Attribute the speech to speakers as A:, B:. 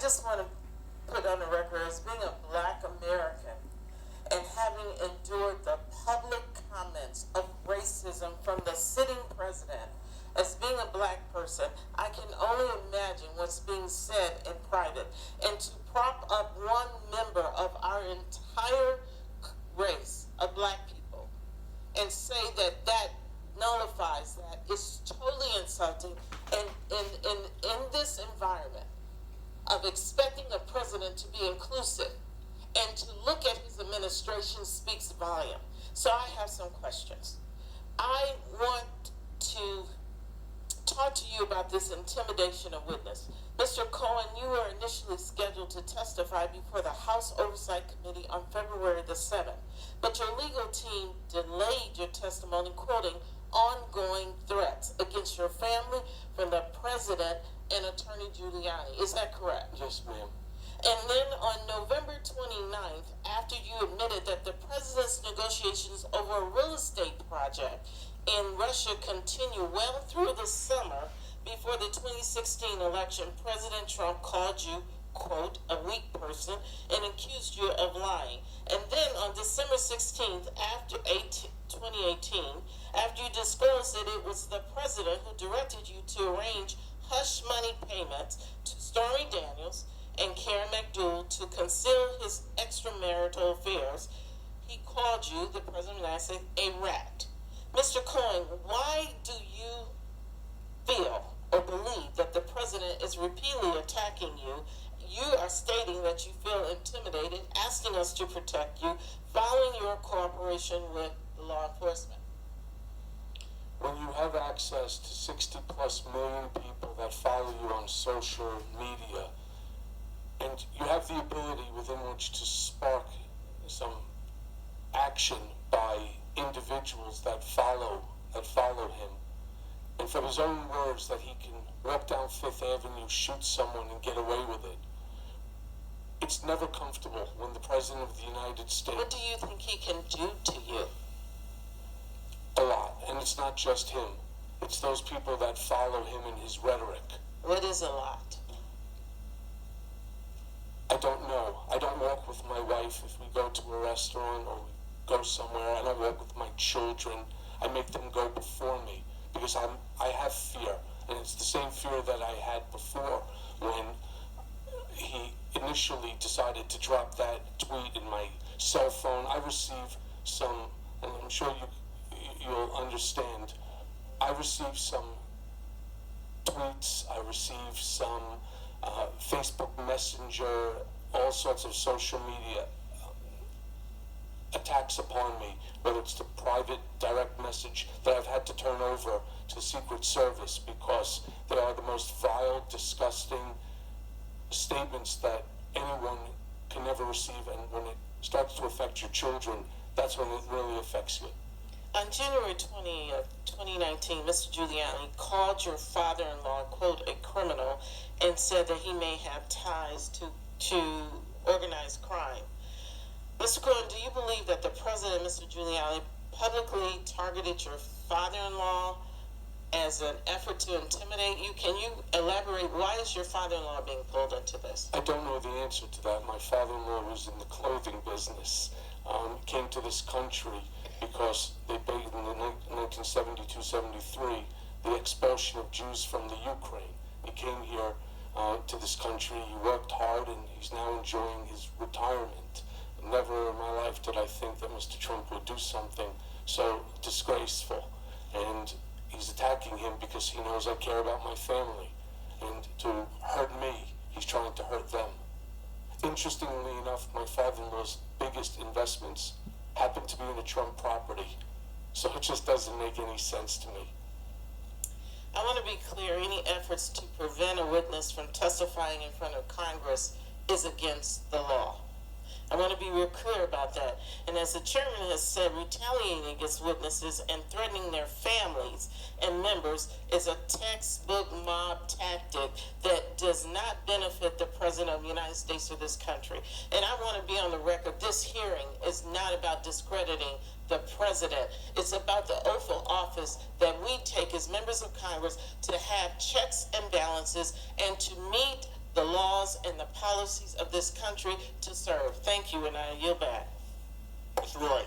A: just want to put on the record as being a Black American and having endured the public comments of racism from the sitting president, as being a Black person, I can only imagine what's being said in private. And to prop up one member of our entire race of Black people and say that that nullifies that is totally insulting. And in this environment of expecting a president to be inclusive and to look at his administration speaks volume. So I have some questions. I want to talk to you about this intimidation of witness. Mr. Cohen, you were initially scheduled to testify before the House Oversight Committee on February the 7th, but your legal team delayed your testimony, quoting ongoing threats against your family from the president and Attorney Giuliani. Is that correct?
B: Yes, ma'am.
A: And then on November 29th, after you admitted that the president's negotiations over a real estate project in Russia continue well through the summer before the 2016 election, President Trump called you, quote, a weak person and accused you of lying. And then on December 16th, after 2018, after you disclosed that it was the president who directed you to arrange hush money payments to Stormy Daniels and Karen McDougal to conceal his extramarital affairs, he called you, the president of the United States, a rat. Mr. Cohen, why do you feel or believe that the president is repeatedly attacking you? You are stating that you feel intimidated, asking us to protect you, following your cooperation with law enforcement.
B: When you have access to 60 plus million people that follow you on social media, and you have the ability within which to spark some action by individuals that follow him, and from his own words that he can walk down Fifth Avenue, shoot someone, and get away with it. It's never comfortable when the President of the United States...
A: What do you think he can do to you?
B: A lot, and it's not just him. It's those people that follow him in his rhetoric.
A: What is a lot?
B: I don't know. I don't walk with my wife if we go to a restaurant or we go somewhere. I don't walk with my children. I make them go before me because I have fear, and it's the same fear that I had before when he initially decided to drop that tweet in my cell phone. I received some, and I'm sure you'll understand, I received some tweets, I received some Facebook Messenger, all sorts of social media attacks upon me, whether it's the private direct message that I've had to turn over to the Secret Service because they are the most vile, disgusting statements that anyone can never receive, and when it starts to affect your children, that's when it really affects you.
A: On January 20 of 2019, Mr. Giuliani called your father-in-law, quote, a criminal, and said that he may have ties to organized crime. Mr. Cohen, do you believe that the president, Mr. Giuliani, publicly targeted your father-in-law as an effort to intimidate you? Can you elaborate? Why is your father-in-law being pulled into this?
B: I don't know the answer to that. My father-in-law was in the clothing business. Came to this country because they begged in the 1972-73 the expulsion of Jews from the Ukraine. He came here to this country. He worked hard, and he's now enjoying his retirement. Never in my life did I think that Mr. Trump would do something so disgraceful. And he's attacking him because he knows I care about my family. And to hurt me, he's trying to hurt them. Interestingly enough, my father-in-law's biggest investments happen to be in a Trump property. So it just doesn't make any sense to me.
A: I want to be clear, any efforts to prevent a witness from testifying in front of Congress is against the law. I want to be real clear about that. And as the chairman has said, retaliating against witnesses and threatening their families and members is a textbook mob tactic that does not benefit the president of the United States or this country. And I want to be on the record, this hearing is not about discrediting the president. It's about the oath of office that we take as members of Congress to have checks and balances and to meet the laws laws and the policies of this country to serve. Thank you, and I yield back.
C: Mr. Roy.